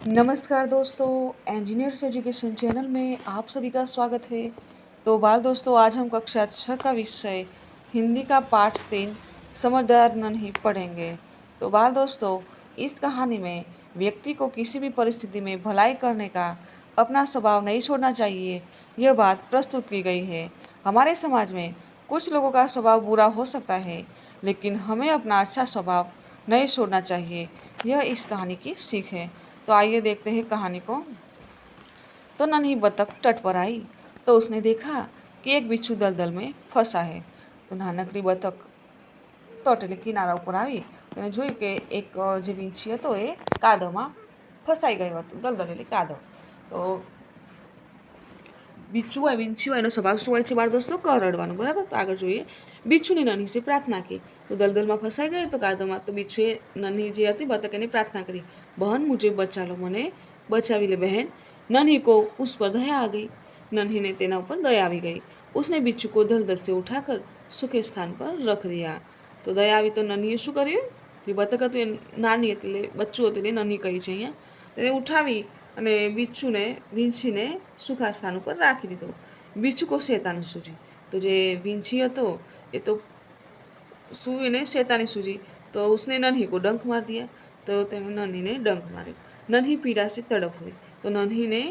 नमस्कार दोस्तों, engineers education channel में आप सभी का स्वागत है। तो बाल दोस्तों, आज हम कक्षा 6 का विषय हिंदी का पाठ 3 समझदार नहीं पढ़ेंगे। तो बाल दोस्तों, इस कहानी में व्यक्ति को किसी भी परिस्थिति में भलाई करने का अपना स्वभाव नहीं छोड़ना चाहिए, यह बात प्रस्तुत की गई है। हमारे समाज में कुछ लोगों का स्वभाव बुरा हो सकता है, लेकिन हमें अपना अच्छा स्वभाव नहीं छोड़ना चाहिए। यह इस कहानी की सीख है। तो आइए देखते हैं कहानी को। तो नन्ही बतख तट पर आई तो उसने देखा कि एक बिच्छू दलदल में फंसा है। तो नानकड़ी बतख તટલે કિનારા ઉપર આવી તેને જોયું કે એક જે વીંછી હતો એ કાદવમાં ફસાઈ ગયો હતો. દલદલ એટલે કાદવ. તો बिच्छू હોય વીંછી હોય એનો સ્વભાવ શું હોય છે બાળ દોસ્તો? કરડવાનું. બરાબર. તો આગળ જોઈએ. बिच्छूની નાની સે પ્રાર્થના की तो दलदलમાં ફસાઈ ગયો તો કાદવમાં તો बिच्छूએ નાની જે હતી બતક એને પ્રાર્થના કરી, बहन मुझे बचा लो, મને बचावी ले बहन. नन्ही को उस पर दया आ गई. नन्ही ने तेना ऊपर दया આવી ગઈ. उसने बिच्छू को दलदल से उठाकर सूखे स्थान पर रख दिया. તો દયા આવી તો નન્હીએ શું કર્યું? જે બતક હતું એ નાની હતી એટલે બચ્ચું હતું એટલે નન્હી કહી છે અહીંયા. તેને ઉઠાવી અને बिच्छूને વીંછીને સૂકા સ્થાન ઉપર રાખી દીધો. बिच्छू को शैतानी सूझी. तो જે વીંછી હતો એ તો सूने शैतानी सूझी तो उसने नन्ही को डंक मार दिया. तो तेने नन्ही ने डंक मार्यो. नन्ही पीड़ा से तड़प हुई. तो नन्ही ने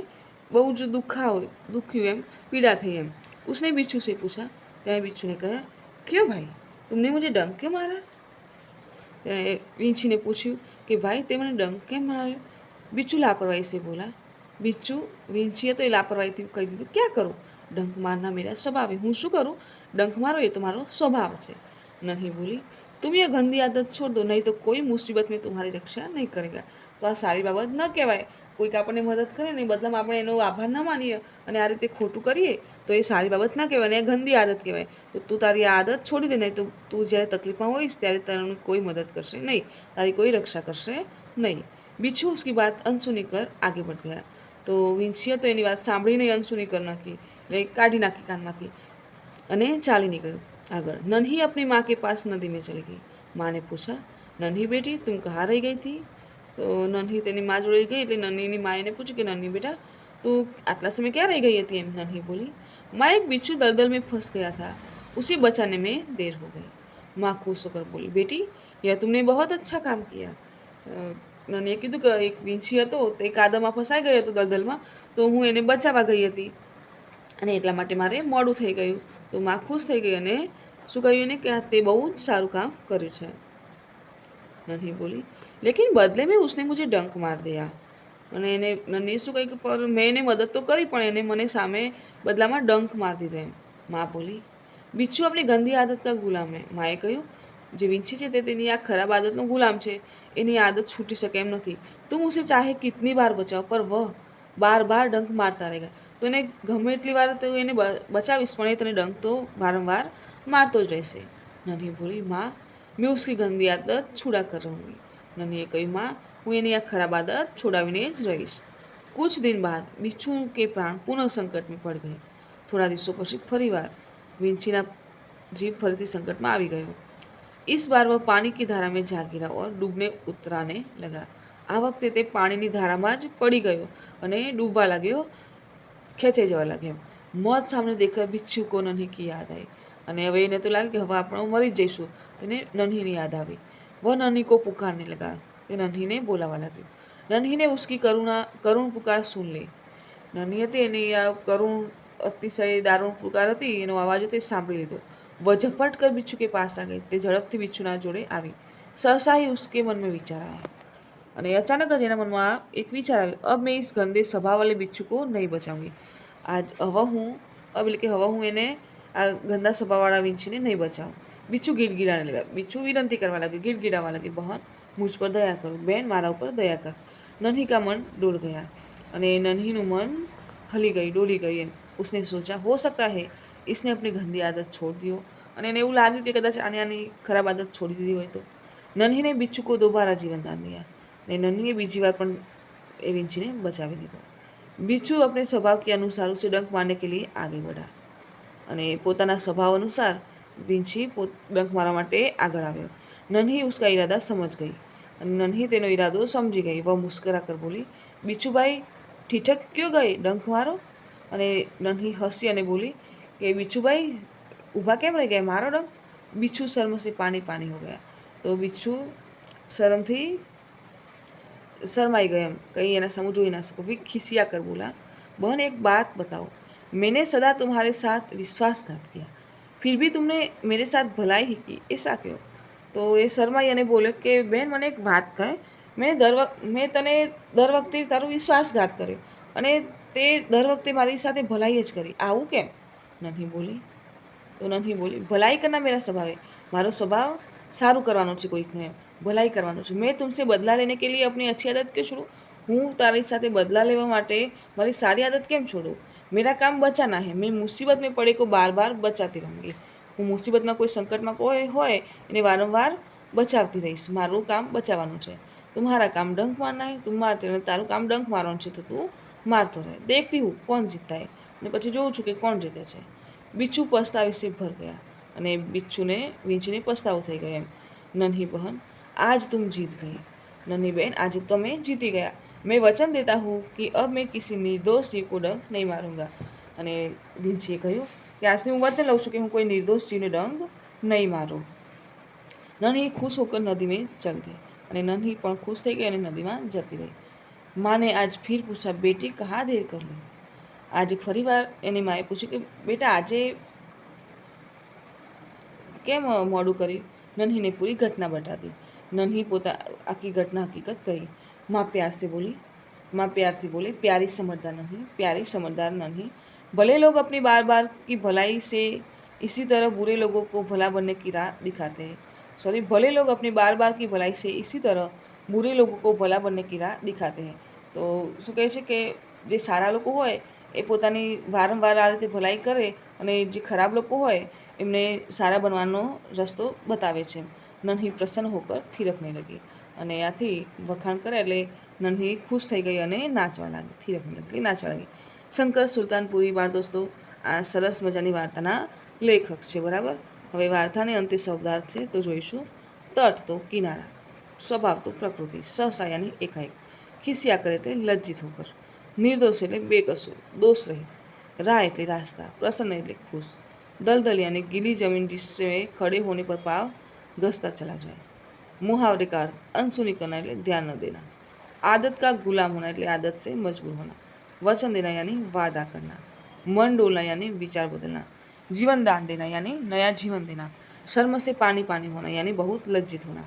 बहु जो दुखी एम पीड़ा थी एम. उसने बिच्छू से पूछा. त्याने बिच्छू ने कहा, क्यों भाई, तुमने मुझे डंक क्यों मारा? त्याने वींछी ने पूछ्યું कि भाई તે મને ડંક કેમ માર્યો? बिच्छू लापरवाही से बोला. बिच्छू વીંછીએ તો એ લાપરવાહીથી કહી દીધું, क्या करूँ, डंक मारना मेरा स्वभाव है, હું શું કરું, डंक मारो ये तो મારો स्वभाव છે. नन्ही बोली, तुम ये गंदी आदत छोड़ दो, नहीं तो कोई मुसीबत में तुम्हारी रक्षा नहीं करेगा. તો આ સારી બાબત ન કહેવાય. કોઈક આપણને મદદ કરે ને બદલામાં આપણે એનો આભાર ન માનીએ અને આ રીતે ખોટું કરીએ તો એ સારી બાબત ના કહેવાય ને એ ગંદી આદત કહેવાય. તો તું તારી આ આદત છોડી દે, નહીં તો તું જ્યારે તકલીફમાં હોઈશ ત્યારે તારી કોઈ મદદ કરશે નહીં, તારી કોઈ રક્ષા કરશે નહીં. बिच्छू उसकी बात अनसुनी कर आगे बढ़ गया. तो વીંછીએ તો એની વાત સાંભળીને અનસુની કરી નાખી એટલે કાઢી નાખી કાનમાંથી અને ચાલી નીકળ્યો આગળ. नन्ही अपनी माँ के पास नदी में चली गई. माँ ने पूछा, नन्ही बेटी तुम कहाँ रह गई थी? तो नन्ही तेनी माँ जोड़े गई એટલે नन्हीની માએ ने पूछ्યું कि नन्ही बेटा तू आटला समय क्या रह गई थी? एम नन्ही बोली, माँ एक बिच्छू दलदल में फंस गया था, उसे बचाने में देर हो गई. माँ खुश होकर बोली, बेटी यह तुमने बहुत अच्छा काम किया. નન્હીએ કીધું કે એક વીંછી હતો તે કાદવમાં ફસાઈ ગયો હતો દલદલમાં, તો હું એને બચાવવા ગઈ હતી અને એટલા માટે મારે મોડું થઈ ગયું. તો માં ખુશ થઈ ગઈ અને શું કહ્યું એને કે તે બહુ જ સારું કામ કર્યું છે. નન્હી બોલી, लेकिन बदले में उसने मुझे डंक मार दिया. અને એને નન્હીએ શું કહ્યું કે પર મેં એને મદદ તો કરી પણ એને મને સામે બદલામાં ડંક માર દીધો એમ. માં બોલી, बिच्छू अपनी गंदी आदत का गुलाम है. માએ કહ્યું, જે વીંછી છે તે તેની આ ખરાબ આદતનો ગુલામ છે, એની આદત છૂટી શકે એમ નથી. तुम उसे चाहे कितनी बार बचाओ पर वह बार बार डंक मारता रहेगा. तो એને ગમે એટલી વાર તો એને બચાવીશ પણ એ તને ડંક તો વારંવાર મારતો જ રહેશે. નન્હી બોલી, माँ मैं उसकी गंदी आदत छुड़ा कर रहूँगी. नन्हीએ કહ્યું, माँ હું એની આ ખરાબ આદત છોડાવીને જ રહીશ. कुछ दिन बाद बिच्छू के प्राण पुनः संकट में पड़ गए. थोड़ा दिवसों પછી ફરીવાર વીંછીના जीव ફરીથી સંકટમાં આવી ગયો. इस बार वह पानी की धारा में जा गिरा और डूबने उतराने लगा. આ વખતે તે પાણીની ધારામાં જ પડી ગયો અને ડૂબવા લાગ્યો, ખેંચાઈ જવા લાગ્યો. મોત સામે દેખकर बिच्छू को नन्ही की याद आई. અને હવે એને તો લાગ્યું કે હવે આપણે મરી જ જઈશું. તેને नन्हीની યાદ આવી. वह नन्ही को पुकारने लगा. તે नन्हीને બોલાવા लाग्યો. नन्ही ने उसकी करुण पुकार सुन ली. नन्ही હતી એની આ કરુણ અતિશય દારૂણ પુકાર હતી એનો અવાજ તે સાંભળી લીધો. वह झपट कर बिच्छू के पास आ गई. તે ઝડપથી बिच्छूના જોડે આવી. सहसा ही उसके मन में विचार आया. અને અચાનક જ એના મનમાં એક વિચાર આવ્યો, अब मैं इस गंदे स्वभाव वाले बिच्छू को नहीं बचाऊंगी. आज હવે હું એટલે કે હવે હું એને આ ગંદા સ્વભાવવાળા વીંછીને નહીં બચાવું. बिच्छू गिड़गिड़ाने लगा. बिच्छू विनंती करवा लगे, गिड़गिड़ावा लगे, बहन मुझ पर दया करो, बहन मारा ऊपर दया कर. नन्ही का मन डोल गया અને नन्हीનું मन हली गई, डोली गई એમ. उसने सोचा, हो सकता है इसने अपनी गंदी आदत छोड़ दी हो. અને એને એવું લાગ્યું કે કદાચ આની ખરાબ આદત છોડી દીધી હોય તો. नन्ही ने बिच्छू को दोबारा जीवन दान दिया. ने नन्हीએ બીજી વાર પણ એ વીંછીને બચાવી લીધો. बिच्छू अपने स्वभाव के अनुसार उसे डंक मारने के लिए आगे बढ़ा. અને પોતાના સ્વભાવ અનુસાર વીંછી ડંક મારવા માટે આગળ આવ્યો. नन्ही उसका इरादा समझ गई અને नन्ही તેનો ઈરાદો સમજી ગઈ. वह मुस्कुरा कर बोली, બીચુભાઈ ઠીઠક ક્યો ગઈ, ડંખ મારો. અને નન્હી હસી અને બોલી કે બીચુભાઈ ઊભા કેમ રહી ગયા, મારો ડંખ. बिच्छू शर्म से पानी पानी हो गया. तो बिच्छू शर्मથી शर्माई गए, हम कहीं एना समझ ही ना सको. फिर खिसिया कर बोला, बहन एक बात बताओ, मैंने सदा तुम्हारे साथ विश्वासघात किया, फिर भी तुमने मेरे साथ भलाई ही की, ऐसा क्यों. તો એ શર્માઈ અને બોલે કે બેન મને એક વાત કહે, મેં તને દર વખતે તારો વિશ્વાસઘાત કર્યો અને તે દર વખતે મારી સાથે ભલાઈ જ કરી, આવું કેમ. નન્હી બોલી તો નન્હી બોલી ભलाई કરના મેરા સ્વભાવ है, મારો સ્વભાવ સારું કરવાનો છે, કોઈકનું એમ ભलाई કરવાનું છે. મેં તુમસે બદલા લેને કે लिए अपनी अच्छी आदत क्यों छोड़ूं, હું તારી સાથે બદલા લેવા માટે મારી સારી આદત કેમ છોડું. मेरा काम बचाना है, मैं मुसीबत में पड़े को बार बार बचाती रहूँगी. હું મુસીબતમાં કોઈ સંકટમાં કોઈ હોય એને વારંવાર બચાવતી રહીશ, મારું કામ બચાવવાનું છે. तुम्हारा काम डंक मारना है, तुम मारते रहो, તારું કામ ડંક મારવાનું છે તો તું મારતો રહે. देखती हूँ कौन जीतता है, અને પછી જોઉં છું કે કોણ જીતે છે. बिच्छू पछतावे से भर गया, અને बिच्छूને વીંચીને પસ્તાવો થઈ ગયો એમ. नन्ही बहन आज तुम जीत गई, नन्ही बहन आज તમે જીતી ગયા. मैं वचन देता हूँ कि अब मैं किसी निर्दोष जीव को डंक नहीं मारूंगा. અને વીંચીએ કહ્યું કે આજથી હું વચન લઉં છું કે હું કોઈ નિર્દોષ જીવને ડંક નહીં મારું. नन्ही खुश होकर नदी में चल दी, અને नन्ही પણ ખુશ થઈ ગઈ અને નદીમાં જતી રહી. माँ ने आज फिर पूछा, बेटी कहाँ देर कर ली. આજે ફરીવાર એની માએ પૂછ્યું કે બેટા આજે કેમ મોડું કર્યું. नन्ही पूरी घटना बता दी. नन्ही पोता आखी घटना हकीकत कही. माँ प्यार से बोली, माँ प्यार से बोले, प्यारी समझदार नन्ही, प्यारी समझदार नन्ही, भले लोग अपनी बार बार की भलाई से इसी तरह बुरे लोगों को भला बनने की राह दिखाते हैं. सॉरी, भले लोग अपनी बार बार की भलाई से इसी तरह बुरे लोगों को भला बनने की राह दिखाते हैं. તો શું કહે છે કે જે સારા લોકો હોય એ પોતાની વારંવાર આ રીતે ભલાઈ કરે અને જે ખરાબ લોકો હોય એમને સારા બનવાનો રસ્તો બતાવે છે. નન્હી પ્રસન્ન હોકર થિરકને લગી, અને આથી વખાણ કરે એટલે નન્હી ખુશ થઈ ગઈ અને નાચવા લાગી, થિરકને લગી, નાચવા લાગી. શંકર સુલતાનપુરી બાળ દોસ્તો આ સરસ મજાની વાર્તાના લેખક છે, બરાબર. હવે વાર્તાને અંતે શબ્દાર્થ છે તો જોઈશું. તટ તો કિનારા, સ્વભાવ તો પ્રકૃતિ, સહસા યાની એકાએક, ખિસિયા કરે એટલે લજ્જિત હોકર, નિર્દોષ એટલે બેકસૂર, दोष रहित, राह એટલે रास्ता, प्रसन्न એટલે खुश, दलदल यानी गीली जमीन जिससे खड़े होने पर पाव घसता चला जाए. मुहावरे का अर्थ अनसुनी करना એટલે ध्यान न देना. आदत का गुलाम होना એટલે आदत से मजबूर होना. वचन देना यानी वादा करना. मन डोलना यानी विचार बदलना. जीवन दान देना यानी नया जीवन देना. शर्म से पानी पानी होना यानी बहुत लज्जित होना.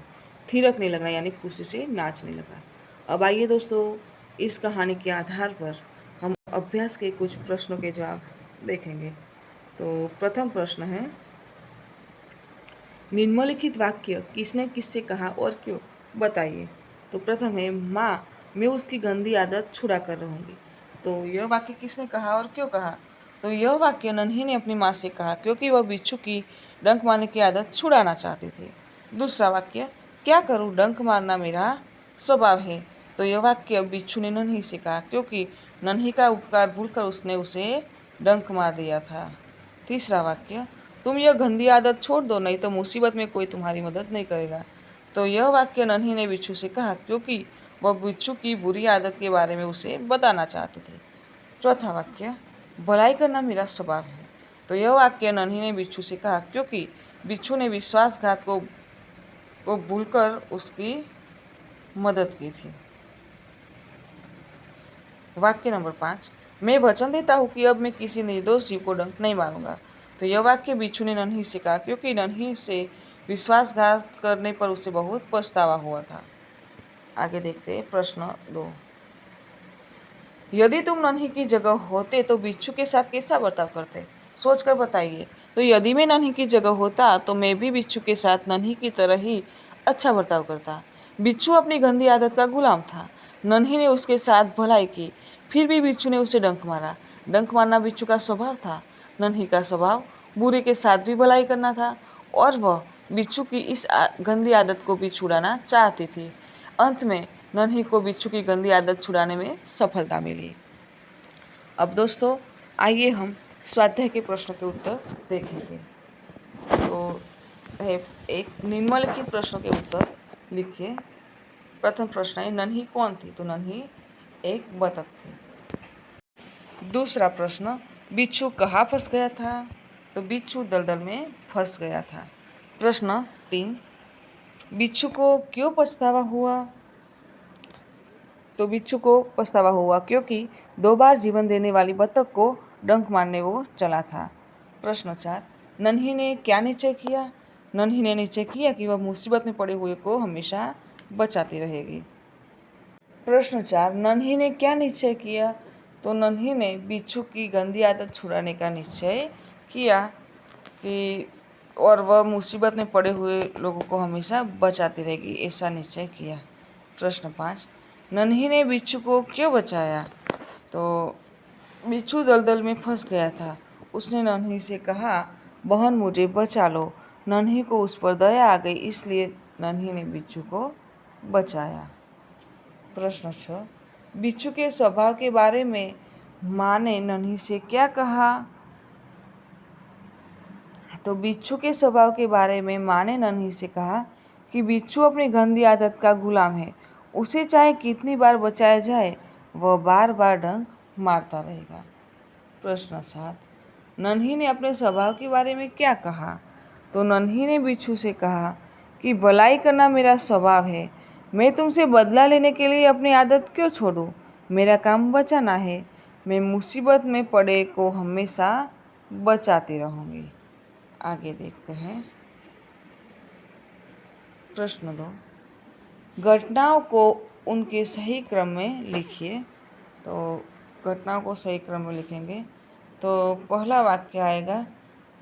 थिरकने लगना यानी खुशी से नाचने लगा. अब आइए दोस्तों, इस कहानी के आधार पर हम अभ्यास के कुछ प्रश्नों के जवाब देखेंगे. तो प्रथम प्रश्न है, निम्नलिखित वाक्य किसने किससे कहा और क्यों, बताइए. तो प्रथम है, माँ मैं उसकी गंदी आदत छुड़ा कर रहूँगी. तो यह वाक्य किसने कहा और क्यों कहा. तो यह वाक्य नन्ही ने अपनी माँ से कहा क्योंकि वह बिच्छू की डंक मारने की आदत छुड़ाना चाहते थे. दूसरा वाक्य, क्या करूँ, डंक मारना मेरा स्वभाव है. तो यह वाक्य बिच्छू ने नन्ही से कहा क्योंकि नन्ही का उपकार भूलकर उसने उसे डंक मार दिया था. तीसरा वाक्य, तुम यह गंदी आदत छोड़ दो, नहीं तो मुसीबत में कोई तुम्हारी मदद नहीं करेगा. तो यह वाक्य नन्ही ने बिच्छू से कहा क्योंकि वह बिच्छू की बुरी आदत के बारे में उसे बताना चाहते थे. चौथा वाक्य, भलाई करना मेरा स्वभाव है. तो यह वाक्य नन्ही ने बिच्छू से कहा क्योंकि बिच्छू ने विश्वासघात को भूलकर उसकी मदद की थी. वाक्य नंबर 5, मैं वचन देता हूँ कि अब मैं किसी निर्दोष जीव को डंक नहीं मारूंगा. तो यह वाक्य बिच्छू ने नन्ही से कहा क्योंकि नन्ही से विश्वासघात करने पर उसे बहुत पछतावा हुआ था. आगे देखते हैं प्रश्न 2. यदि तुम नन्ही की जगह होते तो बिच्छू के साथ कैसा बर्ताव करते, सोचकर बताइए. तो यदि मैं नन्ही की जगह होता तो मैं भी बिच्छू के साथ नन्ही की तरह ही अच्छा बर्ताव करता. बिच्छू अपनी गंदी आदत का गुलाम था. नन्ही ने उसके साथ भलाई की, फिर भी बिच्छू ने उसे डंक मारा. डंक मारना बिच्छू का स्वभाव था. नन्ही का स्वभाव बुरे के साथ भी भलाई करना था और वह बिच्छू की इस गंदी आदत को भी छुड़ाना चाहती थी. अंत में नन्ही को बिच्छू की गंदी आदत छुड़ाने में सफलता मिली. अब दोस्तों आइए हम स्वाध्याय के प्रश्न के उत्तर देखेंगे. तो है एक, निम्नलिखित प्रश्नों के उत्तर लिखिए. प्रथम प्रश्न है, नन्ही कौन थी. तो नन्ही एक बतख थी। दूसरा प्रश्न, बिच्छू कहाँ फंस गया था? तो बिच्छू दलदल में फंस गया था। प्रश्न 3, बिच्छू को क्यों पछतावा हुआ? तो बिच्छू को पछतावा हुआ क्योंकि 2 बार जीवन देने वाली बतख को डंक मारने वो चला था। प्रश्न 4, नन्ही ने क्या निश्चय किया? नन्ही ने निश्चय किया कि वह मुसीबत में पड़े हुए को हमेशा बचाती रहेगी। प्रश्न 4, नन्ही ने क्या निश्चय किया? तो नन्ही ने बिच्छू की गंदी आदत छुड़ाने का निश्चय किया कि और वह मुसीबत में पड़े हुए लोगों को हमेशा बचाती रहेगी, ऐसा निश्चय किया। प्रश्न 5, नन्ही ने बिच्छू को क्यों बचाया? तो बिच्छू दलदल में फंस गया था। उसने नन्ही से कहा, बहन मुझे बचा लो। नन्ही को उस पर दया आ गई, इसलिए नन्ही ने बिच्छू को बचाया। प्रश्न 6, बिच्छू के स्वभाव के बारे में माँ ने नन्ही से क्या कहा? तो बिच्छू के स्वभाव के बारे में माँ ने नन्ही से कहा कि बिच्छू अपनी गंदी आदत का गुलाम है। उसे चाहे कितनी बार बचाया जाए, वह बार बार डंक मारता रहेगा। प्रश्न 7, नन्ही ने अपने स्वभाव के बारे में क्या कहा? तो नन्ही ने बिच्छू से कहा कि भलाई करना मेरा स्वभाव है। मैं तुमसे बदला लेने के लिए अपनी आदत क्यों छोड़ूं? मेरा काम बचाना है। मैं मुसीबत में पड़े को हमेशा बचाती रहूँगी। आगे देखते हैं। प्रश्न 2, घटनाओं को उनके सही क्रम में लिखिए। तो घटनाओं को सही क्रम में लिखेंगे तो पहला वाक्य आएगा,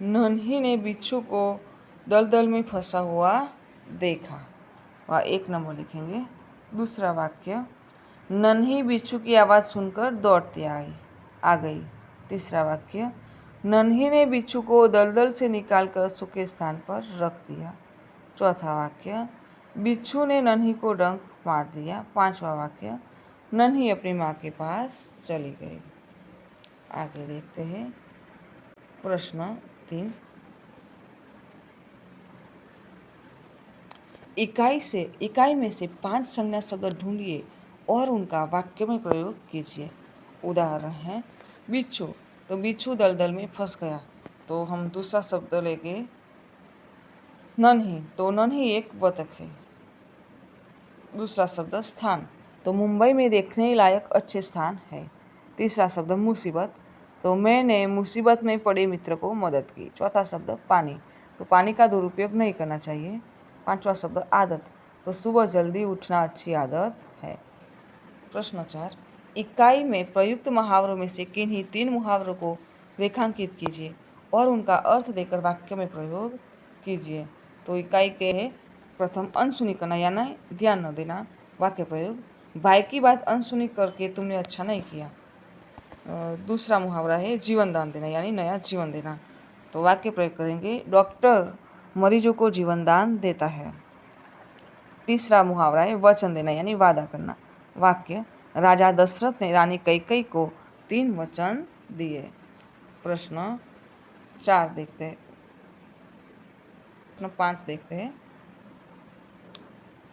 नन्ही ने बिच्छू को दलदल में फंसा हुआ देखा, वह 1 नंबर लिखेंगे। दूसरा वाक्य, नन्ही बिच्छू की आवाज़ सुनकर दौड़ती आ गई। तीसरा वाक्य, नन्ही ने बिच्छू को दलदल से निकालकर सूखे स्थान पर रख दिया। चौथा वाक्य, बिच्छू ने नन्ही को डंक मार दिया। 5वां वाक्य, नन्ही अपनी माँ के पास चली गई। आगे देखते हैं। प्रश्न 3, इकाई में से 5 संज्ञा शब्द ढूंढिए और उनका वाक्य में प्रयोग कीजिए। उदाहरण है, बिच्छू, तो बिच्छू दलदल में फंस गया, तो हम दूसरा शब्द लेंगे नन्ही, तो नन्ही एक बतख है। दूसरा शब्द स्थान, तो मुंबई में देखने लायक अच्छे स्थान है। तीसरा शब्द मुसीबत, तो मैंने मुसीबत में पड़े मित्र को मदद की। चौथा शब्द पानी, तो पानी का दुरुपयोग नहीं करना चाहिए। 5वां शब्द आदत, तो सुबह जल्दी उठना अच्छी आदत है। प्रश्न 4, इकाई में प्रयुक्त मुहावरों में से किन्हीं 3 मुहावरों को रेखांकित कीजिए और उनका अर्थ देकर वाक्य में प्रयोग कीजिए। तो इकाई के है, प्रथम अनसुनी करना यानी ध्यान न देना। वाक्य प्रयोग, भाई की बात अनसुनी करके तुमने अच्छा नहीं किया। दूसरा मुहावरा है जीवन दान देना यानी नया जीवन देना। तो वाक्य प्रयोग करेंगे, डॉक्टर मरीजों को जीवन दान देता है। तीसरा मुहावरा है वचन देना यानी वादा करना। वाक्य, राजा दशरथ ने रानी कैकेयी को 3 वचन दिए। प्रश्न 4 देखते हैं। प्रश्न 5 देखते हैं।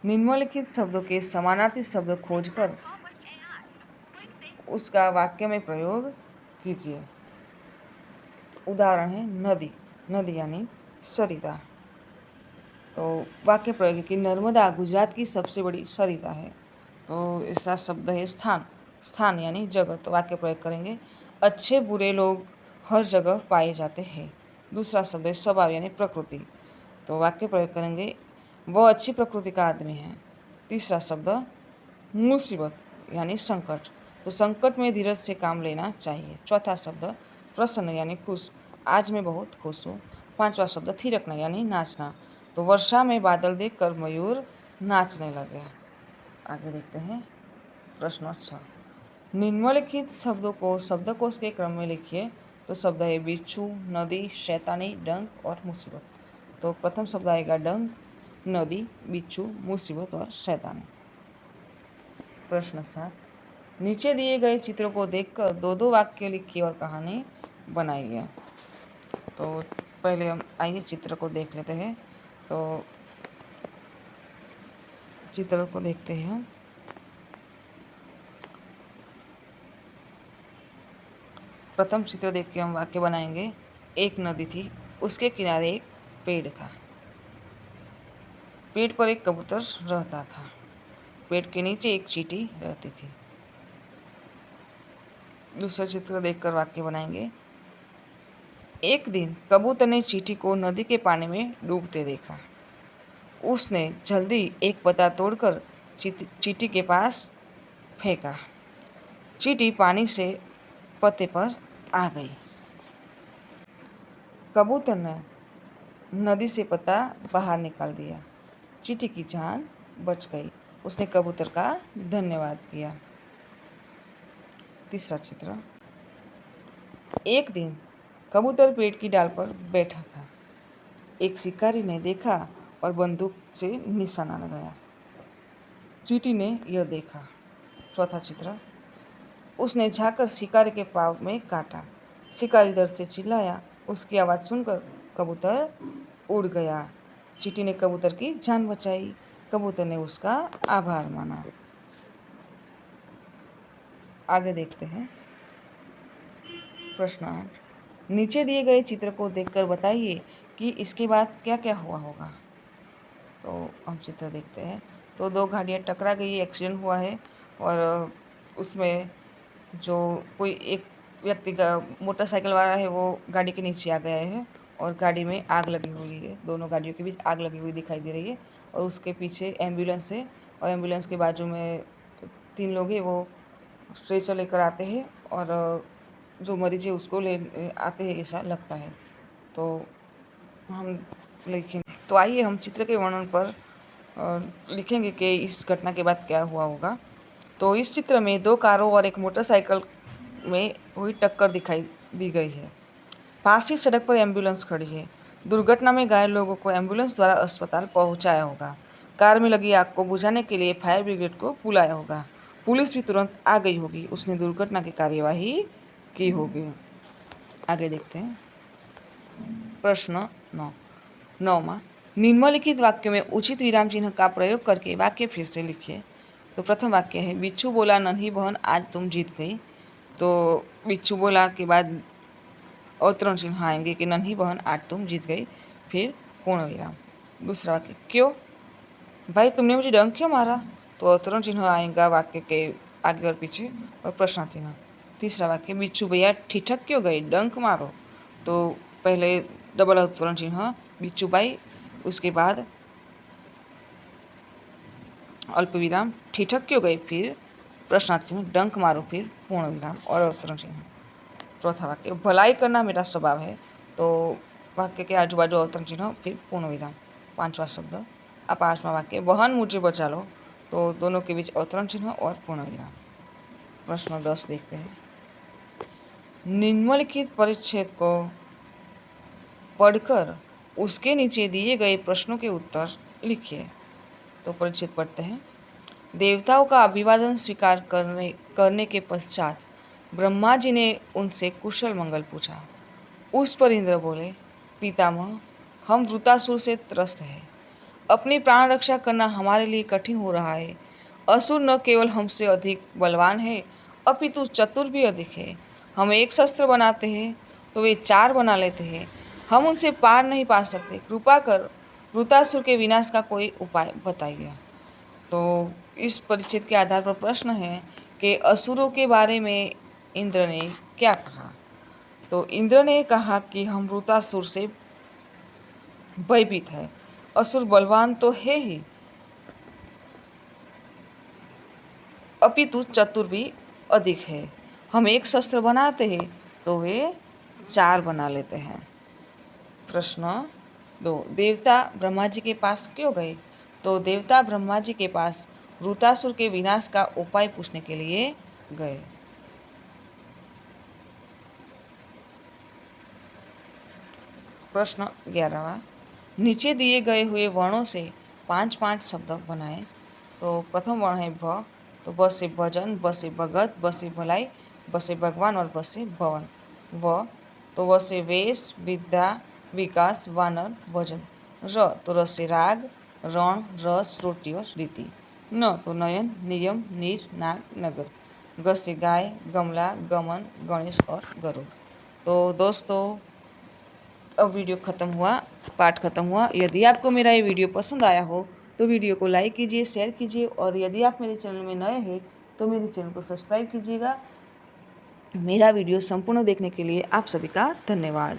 निम्नलिखित शब्दों के समानार्थी शब्द खोजकर उसका वाक्य में प्रयोग कीजिए। उदाहरण है नदी, नदी यानी सरिता। तो वाक्य प्रयोग है कि नर्मदा गुजरात की सबसे बड़ी सरिता है। तो इसका शब्द है स्थान, स्थान यानी जगह। तो वाक्य प्रयोग करेंगे, अच्छे बुरे लोग हर जगह पाए जाते हैं। दूसरा शब्द है स्वभाव यानी प्रकृति। तो वाक्य प्रयोग करेंगे, वह अच्छी प्रकृति का आदमी है। तीसरा शब्द मुसीबत यानी संकट, तो संकट में धीरज से काम लेना चाहिए। चौथा शब्द प्रसन्न यानी खुश, आज मैं बहुत खुश हूँ। 5वां शब्द थिरकना यानी नाचना, तो वर्षा में बादल देखकर मयूर नाचने लगे। आगे देखते हैं। प्रश्न 6, निम्नलिखित शब्दों को शब्दकोश के क्रम में लिखिए। तो शब्द है बिच्छू, नदी, शैतानी, डंक और मुसीबत। तो प्रथम शब्द आएगा डंक, नदी, बिच्छू, मुसीबत और शैतानी। प्रश्न 7, नीचे दिए गए चित्रों को देखकर 2-2 वाक्य लिखिए और कहानी बनाइए। तो पहले हम आइए चित्र को देख लेते हैं। तो चित्र को देखते हैं। प्रथम चित्र देख के हम वाक्य बनाएंगे। एक नदी थी, उसके किनारे एक पेड़ था। पेड़ पर एक कबूतर रहता था। पेड़ के नीचे एक चींटी रहती थी। दूसरा चित्र देखकर वाक्य बनाएंगे। एक दिन कबूतर ने चींटी को नदी के पानी में डूबते देखा। उसने जल्दी एक पत्ता तोड़कर चींटी के पास फेंका। चींटी पानी से पत्ते पर आ गई। कबूतर ने नदी से पत्ता बाहर निकाल दिया। चींटी की जान बच गई। उसने कबूतर का धन्यवाद किया। तीसरा चित्र। एक दिन कबूतर पेड़ की डाल पर बैठा था। एक शिकारी ने देखा और बंदूक से निशाना लगाया। चींटी ने यह देखा। चौथा चित्र। उसने झाँककर शिकारी के पाँव में काटा। शिकारी दर्द से चिल्लाया। उसकी आवाज़ सुनकर कबूतर उड़ गया। चींटी ने कबूतर की जान बचाई। कबूतर ने उसका आभार माना। आगे देखते हैं। प्रश्न 8। नीचे दिए गए चित्र को देखकर बताइए कि इसके बाद क्या क्या हुआ होगा। तो हम चित्र देखते हैं। तो दो गाड़ियाँ टकरा गई, एक्सीडेंट हुआ है और उसमें जो कोई एक व्यक्ति का मोटरसाइकिल वाला है वो गाड़ी के नीचे आ गया है और गाड़ी में आग लगी हुई है। दोनों गाड़ियों के बीच आग लगी हुई दिखाई दे रही है और उसके पीछे एम्बुलेंस है और एम्बुलेंस के बाजू में 3 लोग हैं। वो स्ट्रेचर लेकर आते हैं और जो मरीज है उसको ले आते हैं ऐसा लगता है। तो हम लिखेंगे। तो आइए हम चित्र के वर्णन पर लिखेंगे कि इस घटना के बाद क्या हुआ होगा। तो इस चित्र में 2 कारों और एक मोटरसाइकिल में हुई टक्कर दिखाई दी गई है। पास ही सड़क पर एम्बुलेंस खड़ी है। दुर्घटना में घायल लोगों को एम्बुलेंस द्वारा अस्पताल पहुंचाया होगा। कार में लगी आग को बुझाने के लिए फायर ब्रिगेड को बुलाया होगा। पुलिस भी तुरंत आ गई होगी। उसने दुर्घटना की कार्यवाही की होगी। आगे देखते हैं। प्रश्न 9वां। निम्नलिखित वाक्यों में उचित विराम चिन्ह का प्रयोग करके वाक्य फिर से लिखिए। तो प्रथम वाक्य है, बिच्छू बोला नन्ही बहन आज तुम जीत गई। तो बिच्छू बोला के बाद अवतरण चिन्ह आएंगे कि नन्ही बहन आज तुम जीत गई, फिर पूर्ण विराम। दूसरा वाक्य, क्यों भाई तुमने मुझे डंक क्यों मारा। तो अवतरण चिन्ह आएगा वाक्य के आगे और पीछे और प्रश्न चिन्ह। तीसरा वाक्य, बिच्छू भैया ठिठक क्यों गई, डंक मारो। तो पहले डबल अवतरण चिन्ह बिच्छू भाई, उसके बाद अल्प विराम ठिठक क्यों गई, फिर प्रश्नार्थ चिन्ह डंक मारो, फिर पूर्ण विराम और अवतरण चिन्ह। चौथा वाक्य, भलाई करना मेरा स्वभाव है। तो वाक्य के आजू बाजू अवतरण चिन्ह, फिर पूर्ण विराम। पांचवा शब्द। अब पांचवा वाक्य, बहन मुझे बचा लो। तो दोनों के बीच अवतरण चिन्ह और पूर्ण विराम। प्रश्न 10 देखते हैं। निम्नलिखित परिच्छेद को पढ़कर उसके नीचे दिए गए प्रश्नों के उत्तर लिखिए। तो परिच्छेद पढ़ते हैं। देवताओं का अभिवादन स्वीकार करने के पश्चात ब्रह्मा जी ने उनसे कुशल मंगल पूछा। उस पर इंद्र बोले, पितामह हम वृतासुर से त्रस्त हैं। अपनी प्राण रक्षा करना हमारे लिए कठिन हो रहा है। असुर न केवल हमसे अधिक बलवान है अपितु चतुर भी अधिक है। हम एक शस्त्र बनाते हैं तो वे 4 बना लेते हैं। हम उनसे पार नहीं पा सकते। कृपा कर वृतासुर के विनाश का कोई उपाय बताइए। तो इस परिच्छेद के आधार पर प्रश्न है कि असुरों के बारे में इंद्र ने क्या कहा। तो इंद्र ने कहा कि हम वृतासुर से भयभीत है। असुर बलवान तो है ही अपितु चतुर भी अधिक है। हम एक शस्त्र बनाते हैं तो वे 4 बना लेते हैं। प्रश्न 2, देवता ब्रह्मा जी के पास क्यों गए। तो देवता ब्रह्मा जी के पास वृतासुर के विनाश का उपाय पूछने के लिए गए। प्रश्न 11वां, नीचे दिए गए हुए वर्णों से 5-5 शब्द बनाएं। तो प्रथम वर्ण है भ। तो ब से भजन, ब से भगत, ब से भलाई, ब से भगवान और ब से भवन। व तो व से वेश, विद्या, विकास, वानर, भजन। र तो र से राग, रण, रस, रोटी और रीति। न तो नयन, नियम, नीर, नाग, नगर। ग से गाय, गमला, गमन, गणेश और गरुड़। तो दोस्तों अब वीडियो ख़त्म हुआ, पाठ ख़त्म हुआ। यदि आपको मेरा ये वीडियो पसंद आया हो तो वीडियो को लाइक कीजिए, शेयर कीजिए, और यदि आप मेरे चैनल में नए हैं तो मेरे चैनल को सब्सक्राइब कीजिएगा। मेरा वीडियो संपूर्ण देखने के लिए आप सभी का धन्यवाद।